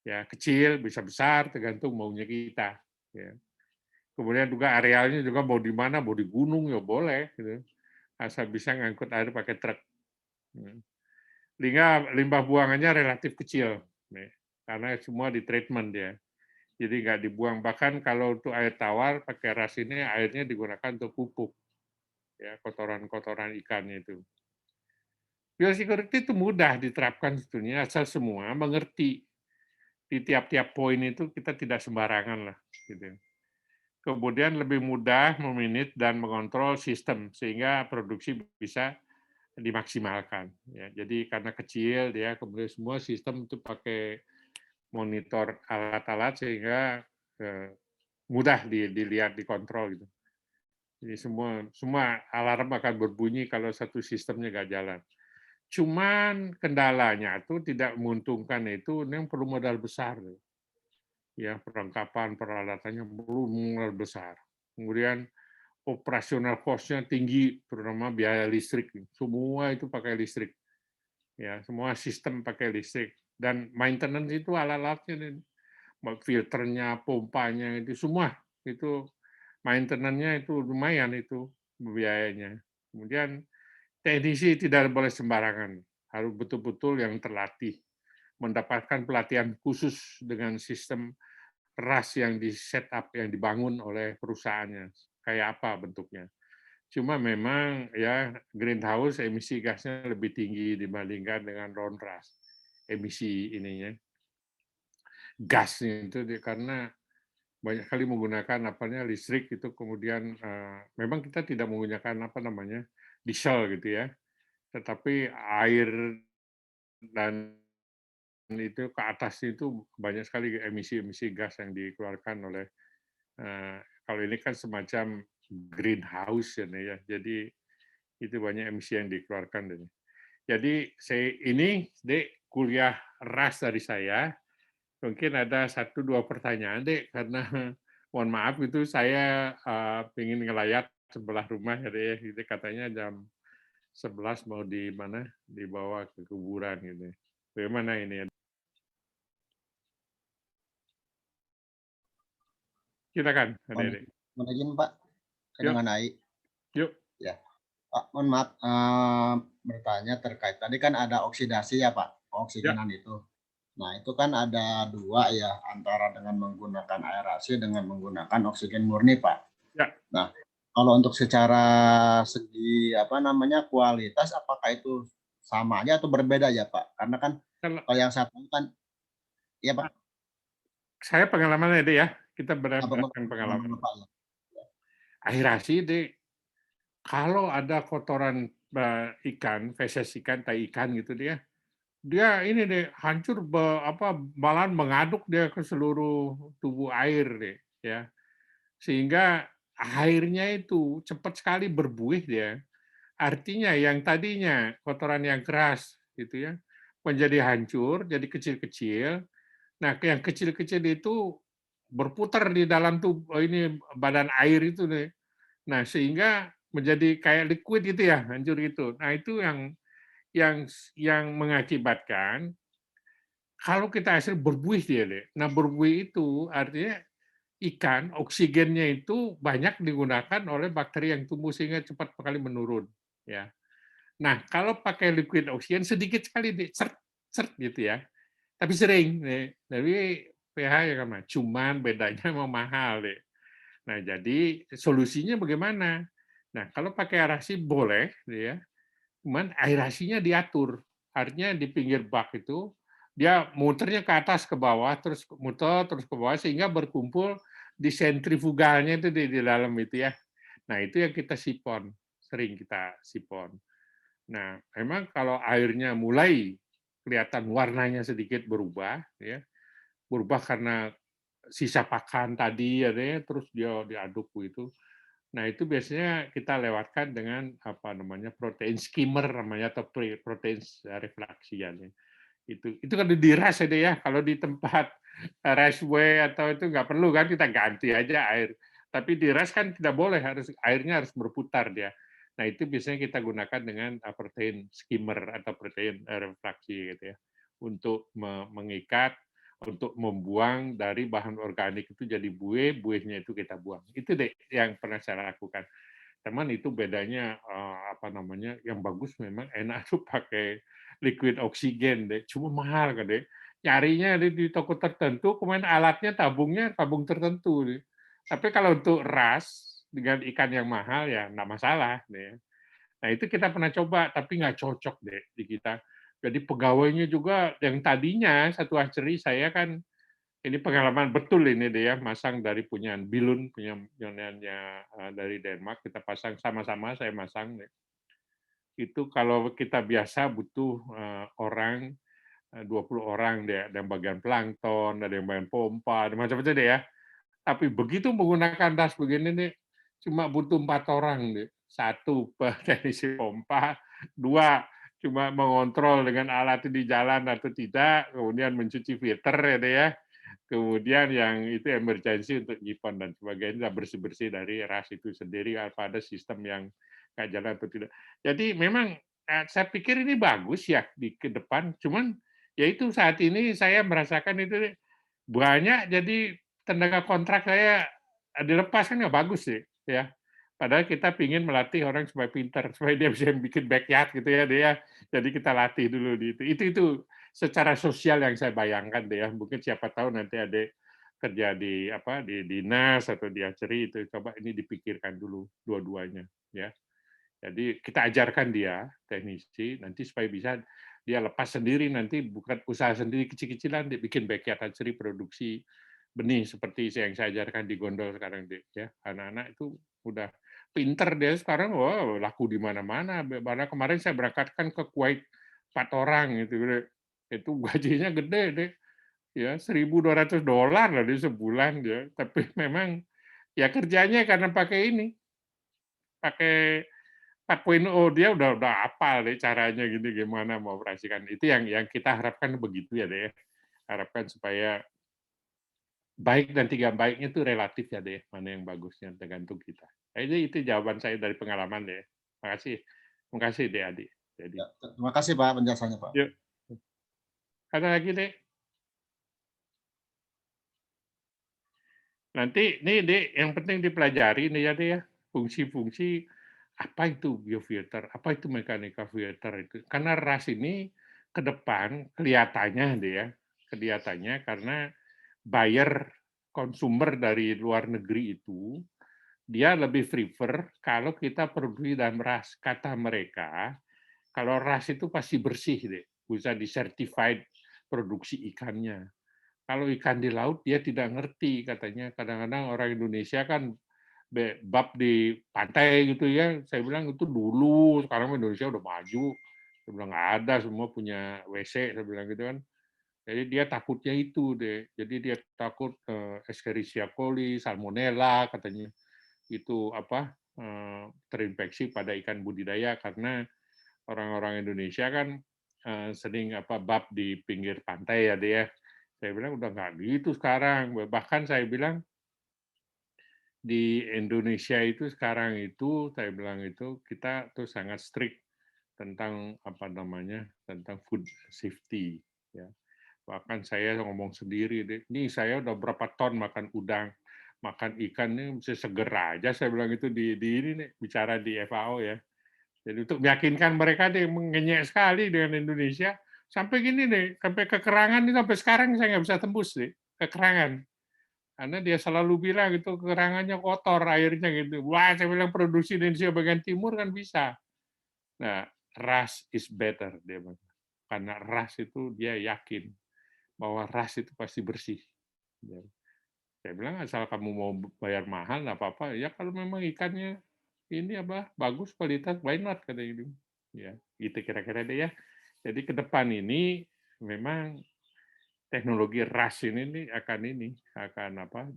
Ya kecil bisa besar tergantung maunya kita. Ya. Kemudian juga arealnya juga mau di mana, mau di gunung ya boleh, gitu. Asal bisa ngangkut air pakai truk. Limbah buangannya relatif kecil, karena semua di treatment ya. Jadi nggak dibuang. Bahkan kalau untuk air tawar pakai ras ini airnya digunakan untuk pupuk, ya kotoran-kotoran ikannya itu. Biosecurity itu mudah diterapkan sebetulnya asal semua mengerti di tiap-tiap poin itu kita tidak sembarangan lah, gitu. Kemudian lebih mudah memanage dan mengontrol sistem sehingga produksi bisa dimaksimalkan. Ya, jadi karena kecil dia kemudian semua sistem itu pakai monitor alat-alat sehingga mudah dilihat, dikontrol gitu. Jadi semua alarm akan berbunyi kalau satu sistemnya nggak jalan. Cuman kendalanya itu tidak menguntungkan itu yang perlu modal besar. Ya, perlengkapan peralatannya perlu modal besar. Kemudian operasional cost-nya tinggi, terutama biaya listrik. Semua itu pakai listrik. Ya, semua sistem pakai listrik. Dan maintenance itu alat-alatnya, filternya, pompanya itu semua itu maintenance-nya itu lumayan itu biayanya. Kemudian teknisi tidak boleh sembarangan, harus betul-betul yang terlatih, mendapatkan pelatihan khusus dengan sistem ras yang di-set-up, yang dibangun oleh perusahaannya, kayak apa bentuknya. Cuma memang ya greenhouse emisi gasnya lebih tinggi dibandingkan dengan non-ras. Emisi ininya, gasnya itu karena banyak kali menggunakan apanya listrik itu kemudian memang kita tidak menggunakan apa namanya diesel gitu ya, tetapi air dan itu ke atas itu banyak sekali emisi-emisi gas yang dikeluarkan oleh kalau ini kan semacam greenhouse ya, jadi itu banyak emisi yang dikeluarkan. Jadi saya ini Dek kuliah ras dari saya. Mungkin ada satu dua pertanyaan Dek karena mohon maaf itu saya ingin ngelayat sebelah rumah ya Dek ya. Gitu, katanya jam 11 mau di mana dibawa ke kuburan gitu. Bagaimana ini? Silakan Adik-adik. Mohon izin Pak, Yuk, kedengaran AI. yuk. Ya, Pak, mohon maaf bertanya terkait tadi kan ada oksidasi ya Pak, Ya, oksigenan itu. Nah itu kan ada dua ya antara dengan menggunakan aerasi dengan menggunakan oksigen murni Pak. ya. Nah kalau untuk secara segi apa namanya kualitas apakah itu sama aja atau berbeda ya Pak? Karena kan Kalau kalau yang satu kan ya Pak, saya pengalaman Dek ya, kita apa berdasarkan pengalaman. Pak ya? Akhirasi Dek, kalau ada kotoran ikan, feses ikan, tai ikan gitu dia, dia ini deh hancur malahan mengaduk dia ke seluruh tubuh air deh ya. Sehingga airnya itu cepat sekali berbuih dia. Artinya yang tadinya kotoran yang keras gitu ya menjadi hancur, jadi kecil-kecil. Nah, yang kecil-kecil itu berputar di dalam tubuh ini badan air itu deh. Nah, sehingga menjadi kayak liquid itu ya, hancur itu. Nah, itu yang yang mengakibatkan kalau kita hasil berbuih dia deh. Nah, berbuih itu artinya ikan oksigennya itu banyak digunakan oleh bakteri yang tumbuh sehingga cepat sekali menurun ya. Nah, kalau pakai liquid oksigen sedikit sekali deh, cert, cert gitu ya. Tapi sering deh. Tapi pH ya kan, cuman bedanya mau mahal deh. Nah, jadi solusinya bagaimana? Nah, kalau pakai aerasi boleh ya, cuman aerasinya diatur. Artinya di pinggir bak itu dia muternya ke atas ke bawah terus muter terus ke bawah sehingga berkumpul di sentrifugalnya itu di dalam itu ya. Nah, itu yang kita sipon, sering kita sipon. Nah, memang kalau airnya mulai kelihatan warnanya sedikit berubah ya, berubah karena sisa pakan tadi ya, terus dia diaduk begitu. Nah, itu biasanya kita lewatkan dengan apa namanya protein skimmer namanya atau protein refraksian. Itu kan diras ya, ya. Kalau di tempat raceway atau itu nggak perlu kan kita ganti aja air. Tapi diras kan tidak boleh, harus airnya harus berputar dia. Nah, itu biasanya kita gunakan dengan protein skimmer atau protein refraksi gitu ya. Untuk mengikat, untuk membuang dari bahan organik itu jadi buih, buihnya itu kita buang. Itu deh yang pernah saya lakukan. Teman itu bedanya apa namanya yang bagus memang enak tuh pakai liquid oksigen deh, cuma mahal kan deh. Nyarinya di toko tertentu, kemudian alatnya tabungnya tabung tertentu deh. Tapi kalau untuk ras dengan ikan yang mahal ya nggak masalah deh. Nah itu kita pernah coba tapi nggak cocok deh di kita. Jadi pegawainya juga yang tadinya satu hatchery saya kan ini pengalaman betul ini deh ya, masang dari punyaan Billund, punyanya dari Denmark, kita pasang sama-sama, saya masang. Itu kalau kita biasa butuh orang 20 orang deh, ada yang bagian plankton, ada yang bagian pompa, ada macam-macam deh ya. Tapi begitu menggunakan das begini nih, cuma butuh 4 orang deh. Satu teknisi pompa, dua cuma mengontrol dengan alat di jalan atau tidak, kemudian mencuci filter ya deh ya. Kemudian yang itu emergency untuk nyimpan dan sebagainya, bersih-bersih dari ras itu sendiri, apa ada sistem yang nggak jalan atau tidak. Jadi memang saya pikir ini bagus ya di ke depan, cuman Ya itu saat ini saya merasakan itu banyak, jadi tenaga kontrak saya dilepas kan nggak bagus sih, ya. Padahal kita pingin melatih orang supaya pintar, supaya dia bisa bikin backyard gitu ya, dia. Jadi kita latih dulu di itu. Itu secara sosial yang saya bayangkan deh ya. Mungkin siapa tahu nanti ada kerja di apa di dinas atau di archery itu coba ini dipikirkan dulu dua-duanya ya. Jadi kita ajarkan dia teknisi nanti supaya bisa dia lepas sendiri nanti bukan usaha sendiri kecil-kecilan dia bikin backyard hatchery produksi benih seperti yang saya ajarkan di Gondol sekarang deh ya. Anak-anak itu udah pinter dia sekarang wow laku di mana-mana. Bahkan kemarin saya berangkatkan ke Kuwait 4 orang gitu. Itu gajinya gede deh. Ya, $1.200 lah di sebulan ya. Tapi memang ya kerjanya karena pakai ini, pakai 4.0 dia udah hafal deh caranya gini gimana mau operasikan. Itu yang kita harapkan begitu ya deh. Harapkan supaya baik dan tidak baiknya itu relatif ya deh, mana yang bagusnya tergantung kita. Nah, itu jawaban saya dari pengalaman deh. Makasih. Makasih deh Adik. Jadi, Ya, terima kasih Pak penjelasannya Pak. yuk. Ada lagi deh. Nanti nih deh yang penting dipelajari nih ya deh ya. Fungsi-fungsi apa itu biofilter, apa itu mekanika filter itu. Karena ras ini ke depan kelihatannya deh ya, kelihatannya karena buyer konsumer dari luar negeri itu dia lebih prefer kalau kita produksi dalam ras. Kata mereka, kalau ras itu pasti bersih deh, bisa disertified produksi ikannya. Kalau ikan di laut dia tidak ngerti katanya. Kadang-kadang orang Indonesia kan bab di pantai gitu ya. Saya bilang itu dulu, sekarang Indonesia udah maju. Saya bilang nggak ada, semua punya WC. Saya bilang gitu kan. Jadi dia takutnya itu deh. Jadi dia takut Escherichia coli, Salmonella katanya itu apa terinfeksi pada ikan budidaya karena orang-orang Indonesia kan sering apa bab di pinggir pantai ya dia. Saya bilang udah nggak gitu sekarang. Bahkan saya bilang di Indonesia itu sekarang itu saya bilang itu kita tuh sangat strict tentang apa namanya tentang food safety ya. Bahkan saya ngomong sendiri deh, nih saya udah berapa ton makan udang, makan ikan nih bisa seger aja saya bilang itu di ini nih bicara di FAO ya. Jadi untuk meyakinkan mereka deh mengenyek sekali dengan Indonesia sampai gini nih, sampai kekerangan ini sampai sekarang saya nggak bisa tembus deh kekerangan. Karena dia selalu bilang itu kerangannya kotor airnya gitu. Wah, saya bilang produksi di Indonesia bagian timur kan bisa. Nah, ras is better dia bilang. Karena ras itu dia yakin bahwa ras itu pasti bersih. Ya. Saya bilang asal kamu mau bayar mahal nggak apa-apa. Ya kalau memang ikannya ini apa bagus kualitas, why not kata gitu. Ya, gitu kira-kira deh ya. Jadi ke depan ini memang teknologi ras ini akan apa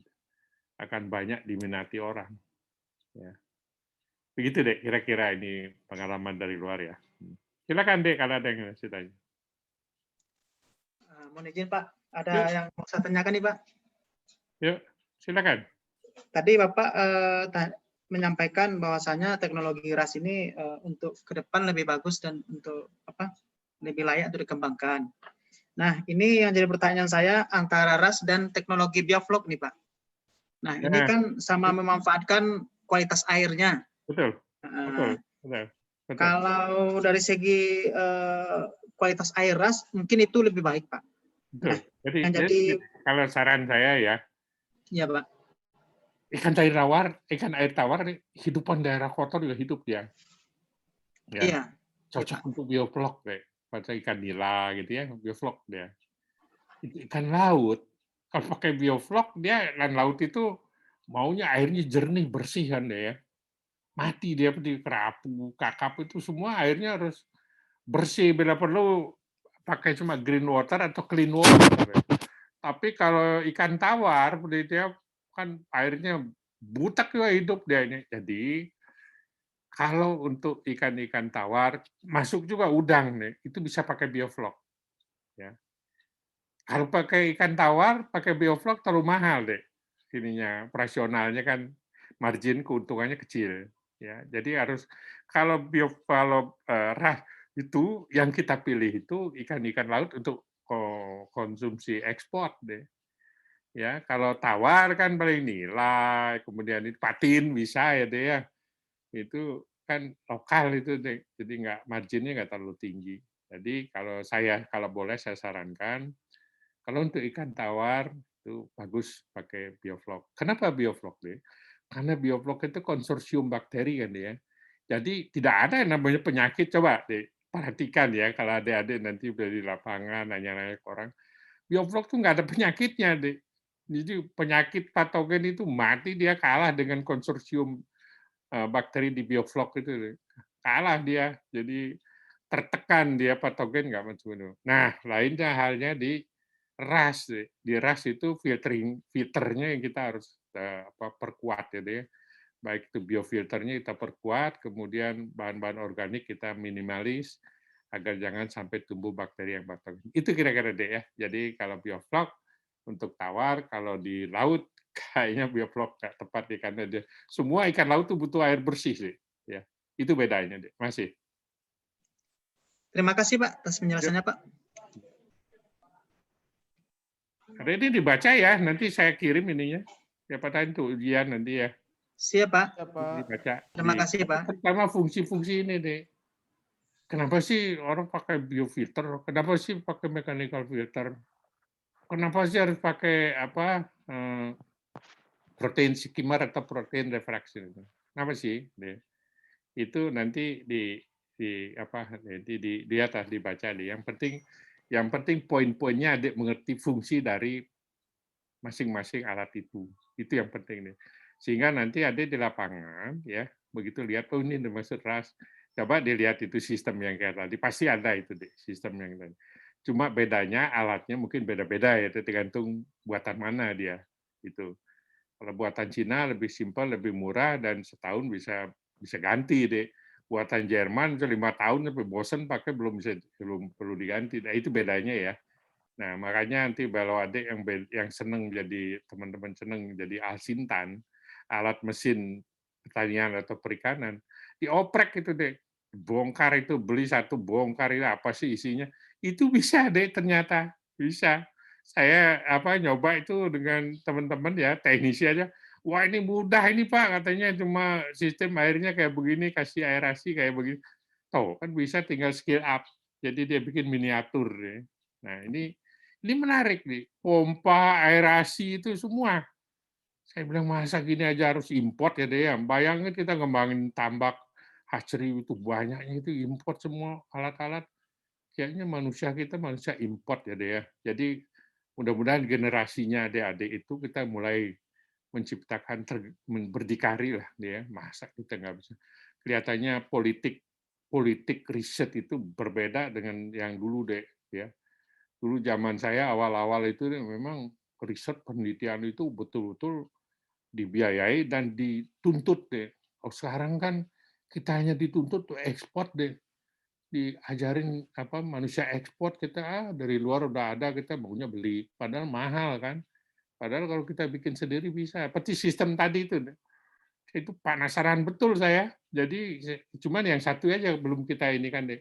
akan banyak diminati orang. Ya. Begitu deh kira-kira ini pengalaman dari luar ya. Silakan deh kalau ada yang mau tanya. Mohon izin Pak, ada Yuk, yang mau saya tanyakan nih Pak. yuk, silakan. Tadi Bapak menyampaikan bahwasanya teknologi RAS ini untuk ke depan lebih bagus dan untuk apa lebih layak untuk dikembangkan. Nah, ini yang jadi pertanyaan saya antara RAS dan teknologi bioflok nih Pak. Nah, ini Ya, kan sama memanfaatkan kualitas airnya. betul, betul, betul, betul. Kalau dari segi kualitas air RAS, mungkin itu lebih baik Pak. Betul. Nah, Jadi, yang jadi kalau saran saya ya, ya Pak. ikan air tawar hidupan daerah kotor juga hidup dia. Ya, Iya. cocok untuk bioflok deh. Pada ikan nila gitu ya, bioflok dia. Ikan laut, kalau pakai bioflok dia ikan laut itu maunya airnya jernih bersih kan deh ya. Mati dia di kerapu, kakap itu semua airnya harus bersih. Bila perlu pakai cuma green water atau clean water. Tapi kalau ikan tawar, dia kan airnya butek juga hidup dia ini. Jadi kalau untuk ikan-ikan tawar masuk juga udang nih, itu bisa pakai bioflok. Ya. Kalau pakai ikan tawar, pakai bioflok terlalu mahal deh. Ininya operasionalnya kan margin keuntungannya kecil. Ya, jadi harus kalau ras itu yang kita pilih itu ikan-ikan laut untuk konsumsi ekspor deh. Ya, kalau tawar kan paling nilai, kemudian itu patin bisa ya deh ya. Itu kan lokal itu deh, jadi marginnya nggak terlalu tinggi. Jadi kalau boleh saya sarankan, kalau untuk ikan tawar itu bagus pakai bioflok. Kenapa bioflok deh? Karena bioflok itu konsorsium bakteri kan ya. Jadi tidak ada yang namanya penyakit. Coba deh perhatikan ya kalau adik-adik nanti udah di lapangan nanya-nanya ke orang, bioflok tuh nggak ada penyakitnya deh. Jadi penyakit patogen itu mati dia kalah dengan konsorsium bakteri di bioflok itu kalah dia, jadi tertekan dia patogen nggak macam. Nah, lainnya halnya di RAS, di RAS itu filternya yang kita harus perkuat ya deh. Baik itu biofilternya kita perkuat, kemudian bahan-bahan organik kita minimalis agar jangan sampai tumbuh bakteri yang patogen. Itu kira-kira deh ya. Jadi kalau bioflok untuk tawar, kalau di laut kayaknya bioflok nggak tepat ya karena dia semua ikan laut tuh butuh air bersih sih. Ya, itu bedanya deh. Masih. Terima kasih Pak atas Yuk. penjelasannya Pak. Karena ini dibaca ya, nanti saya kirim ininya. Siapa tahu itu ujian nanti ya. Siap Pak. Dibaca. Terima kasih Pak. Pertama fungsi-fungsi ini deh. Kenapa sih orang pakai biofilter? Kenapa sih pakai mechanical filter? Kenapa sih harus pakai protein skimmer atau protein refraction? Kenapa sih? Itu nanti di atas dibaca deh. Yang penting poin-poinnya adik mengerti fungsi dari masing-masing alat itu. Itu yang penting nih. Sehingga nanti adik di lapangan ya, begitu lihat oh ini maksud RAS, coba dilihat itu sistem yang kayak tadi, pasti ada itu deh sistem yang tadi. Cuma bedanya alatnya mungkin beda-beda ya, itu tergantung buatan mana dia. Itu. Kalau buatan Cina lebih simpel, lebih murah dan setahun bisa ganti deh. Buatan Jerman 5 tahun sampai bosen pakai belum perlu diganti. Nah, itu bedanya ya. Nah, makanya nanti kalau adik yang seneng jadi teman-teman seneng jadi alsintan, alat mesin pertanian atau perikanan, dioprek itu deh. Bongkar itu, beli satu bongkar itu apa sih isinya? Itu bisa deh ternyata, bisa. Saya nyoba itu dengan teman-teman ya, teknisi aja. Wah, ini mudah ini Pak, katanya cuma sistem airnya kayak begini, kasih aerasi kayak begini. Tuh, kan bisa tinggal scale up. Jadi dia bikin miniatur ya. Nah, ini menarik nih, pompa, aerasi itu semua. Saya bilang masa gini aja harus import ya deh ya. Bayangin kita ngembangin tambak hatchery itu banyaknya itu import semua alat-alat. Kayaknya kita manusia import ya deh ya. Jadi mudah-mudahan generasinya adik-adik itu kita mulai menciptakan berdikari lah dia. Masa kita nggak bisa. Kelihatannya politik riset itu berbeda dengan yang dulu deh ya. Dulu zaman saya awal-awal itu memang riset penelitian itu betul-betul dibiayai dan dituntut deh. Oh, sekarang kan kita hanya dituntut tuh ekspor deh. Diajarin manusia ekspor kita dari luar udah ada kita maunya beli padahal mahal kan. Padahal kalau kita bikin sendiri bisa. Seperti sistem tadi itu penasaran betul saya. Jadi cuman yang satu aja belum kita ini kan deh.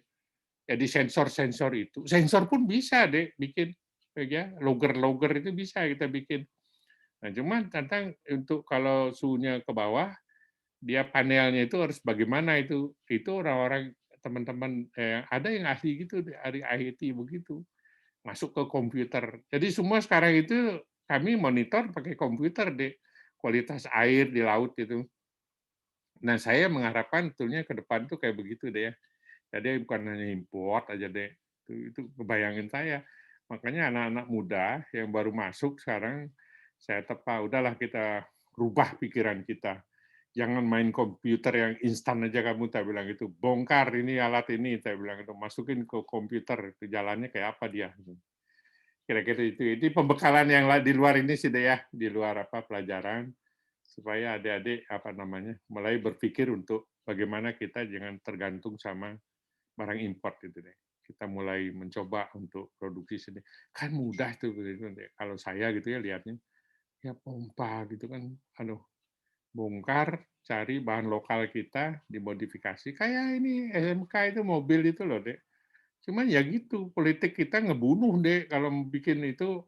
Jadi sensor-sensor itu, sensor pun bisa deh bikin, ya logger-logger itu bisa kita bikin. Nah, cuman tentang untuk kalau suhunya ke bawah, dia panelnya itu harus bagaimana itu orang-orang teman-teman ada yang ahli gitu, ahli IT begitu, masuk ke komputer. Jadi semua sekarang itu kami monitor pakai komputer deh, kualitas air di laut itu. Nah, saya mengharapkan betulnya ke depan tuh kayak begitu deh ya. Jadi bukan hanya import aja deh. Itu kebayangin saya. Makanya anak-anak muda yang baru masuk sekarang saya tepa, udahlah kita rubah pikiran kita. Jangan main komputer yang instan aja kamu, saya bilang itu. Bongkar ini alat ini, saya bilang itu. Masukin ke komputer, itu jalannya kayak apa dia. Kira-kira itu. Itu pembekalan yang di luar ini sih deh ya, di luar pelajaran supaya adik-adik mulai berpikir untuk bagaimana kita jangan tergantung sama barang import itu deh. Kita mulai mencoba untuk produksi sendiri. Kan mudah tuh kalau saya gitu ya lihatnya. Ya pompa gitu kan, bongkar, cari bahan lokal kita, dimodifikasi. Kayak ini SMK itu mobil itu loh, Dek. Cuman ya gitu, politik kita ngebunuh deh kalau bikin itu,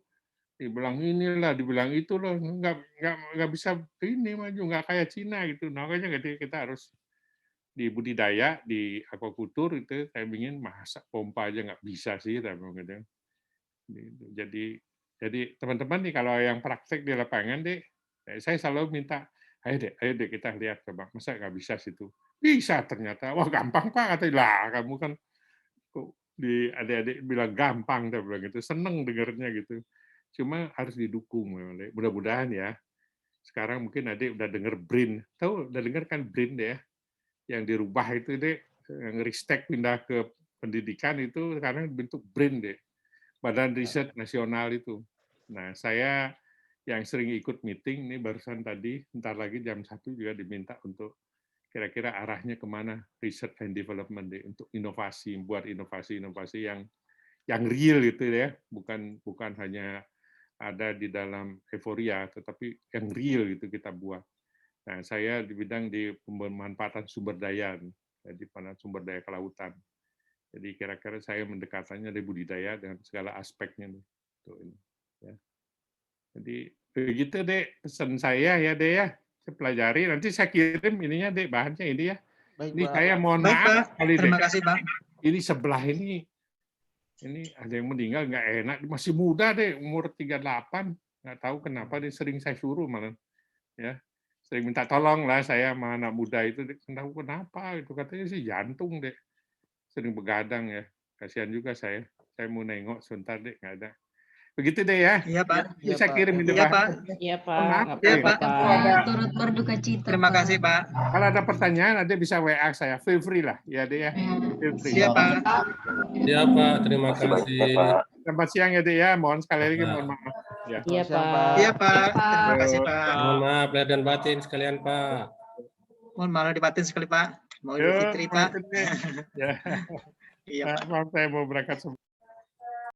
dibilang inilah, dibilang itulah, nggak bisa ini maju, nggak kayak Cina gitu. Nah, makanya jadi kita harus di budidaya, di aquaculture itu saya ingin masa pompa aja nggak bisa sih, saya bilang gitu. Gitu. Jadi teman-teman nih kalau yang praktek di lapangan deh, saya selalu minta, ayo deh kita lihat coba, masa nggak bisa situ? Bisa ternyata, wah gampang Pak, katanya, lah kamu kan kok di adik-adik bilang gampang, dia bilang gitu, seneng dengernya gitu. Cuma harus didukung, memang, Dek. Mudah-mudahan ya. Sekarang mungkin adik udah denger BRIN, tahu udah denger kan BRIN deh ya, yang dirubah itu deh, yang Ristek pindah ke pendidikan itu sekarang bentuk BRIN deh. Badan Riset Nasional itu. Nah, saya yang sering ikut meeting, ini barusan tadi, bentar lagi jam 1 juga diminta untuk kira-kira arahnya kemana research and development deh, untuk inovasi, buat inovasi-inovasi yang real gitu ya, bukan hanya ada di dalam euforia, tetapi yang real gitu kita buat. Nah, saya di bidang di pemanfaatan sumber daya, jadi sumber daya kelautan. Jadi kira-kira saya mendekatannya dari budidaya dengan segala aspeknya nih. Tuh, ini, ya. Jadi begitu deh pesan saya ya deh ya. Saya pelajari, nanti saya kirim ininya deh bahannya ini ya. Baik, Ini Pak. saya mohon Baik, maaf Pak. sekali deh. Terima kasih, Pak. Ini sebelah ini ada yang meninggal nggak enak, masih muda deh, umur 38, nggak tahu kenapa dia sering saya suruh malah, ya sering minta tolong lah saya sama anak muda itu, tahu kenapa itu katanya sih jantung deh, sering begadang ya, kasihan juga saya mau nengok sebentar deh nggak ada. Begitu deh ya. Iya, Pak. Ini saya Pak. kirim ini Iya, Pak. Iya Pak, Maaf, nggak Iya, apa-apa Pak. Kalau Pak. ada, Turut berduka cita. Terima Pak. kasih, Pak. kalau ada pertanyaan nanti bisa WA saya, feel free lah, ya deh ya, feel free. Siap, Pak. Ya Pak, terima kasih. Selamat siang ya deh ya, mohon sekali lagi mohon maaf. Ya. Iya Siang, Pak. Iya, Pak. Pak. Terima kasih, Pak. Mohon maaf lahir dan batin sekalian Pak. Mohon maaf dibatin sekali, Pak. Mau Idul Yuk, Fitri, Pak. maksudnya, ya. Iya, Pak. Maaf saya mau berangkat